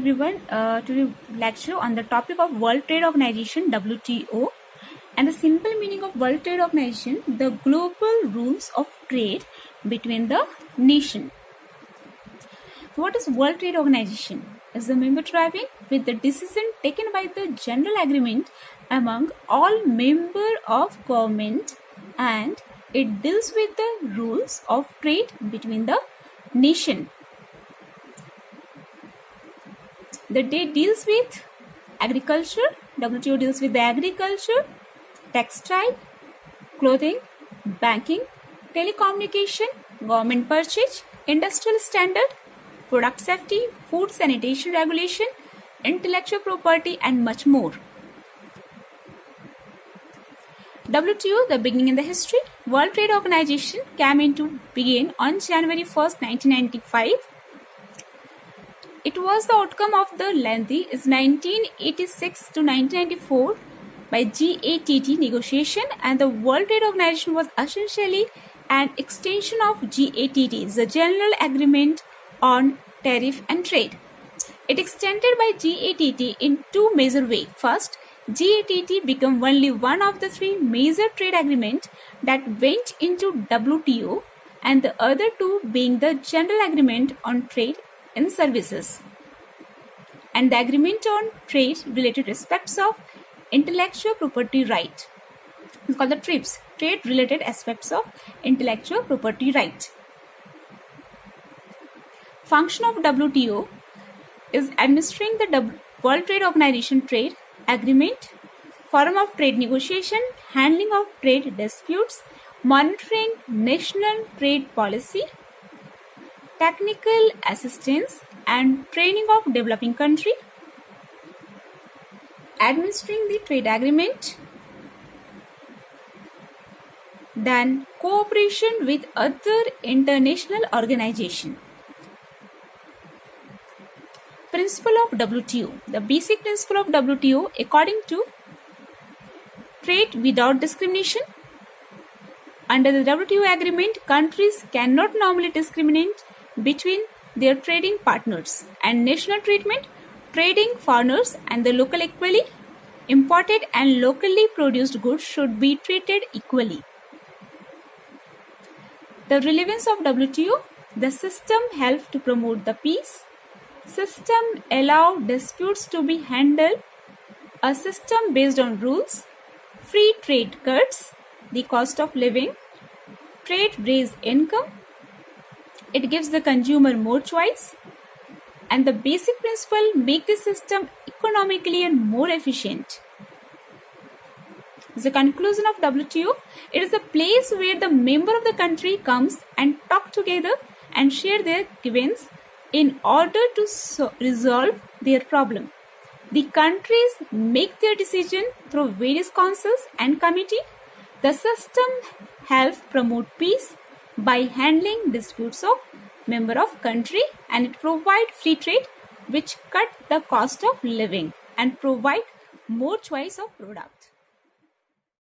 everyone to the lecture on the topic of World Trade Organization WTO and the simple meaning of World Trade Organization, the global rules of trade between the nation. What is World Trade Organization? Is the member driving with the decision taken by the general agreement among all member of government, and it deals with the rules of trade between the nation. The day deals with agriculture. WTO deals with the agriculture, textile, clothing, banking, telecommunication, government purchase, industrial standard, product safety, food sanitation regulation, intellectual property, and much more. WTO, the beginning in the history. World Trade Organization came into being on January 1st, 1995. It was the outcome of the lengthy 1986 to 1994 by GATT negotiation, and the World Trade Organization was essentially an extension of GATT, the General Agreement on Tariff and Trade. It extended by GATT in two major ways. First, GATT became only one of the three major trade agreements that went into WTO, and the other two being the General Agreement on Trade in Services and the Agreement on Trade Related Aspects of Intellectual Property Right. It's called the TRIPS, Trade Related Aspects of Intellectual Property Right. Function of WTO is administering the World Trade Organization trade agreement, forum of trade negotiation, handling of trade disputes, monitoring national trade policy, technical assistance and training of developing country, administering the trade agreement, then cooperation with other international organizations. Principle of WTO. The basic principle of WTO, according to trade without discrimination. Under the WTO agreement, countries cannot normally discriminate between their trading partners, and national treatment, trading foreigners and the local equally. Imported and locally produced goods should be treated equally. The relevance of WTO. The system helps to promote the peace. System allow disputes to be handled. A system based on rules. Free trade cuts the cost of living. Trade raise income. It gives the consumer more choice. And the basic principle make the system economically and more efficient. The conclusion of WTO. It is a place where the member of the country comes and talk together and share their grievances in order to resolve their problem. The countries make their decision through various councils and committees. The system helps promote peace by handling disputes of member of country, and it provide free trade which cut the cost of living and provide more choice of product.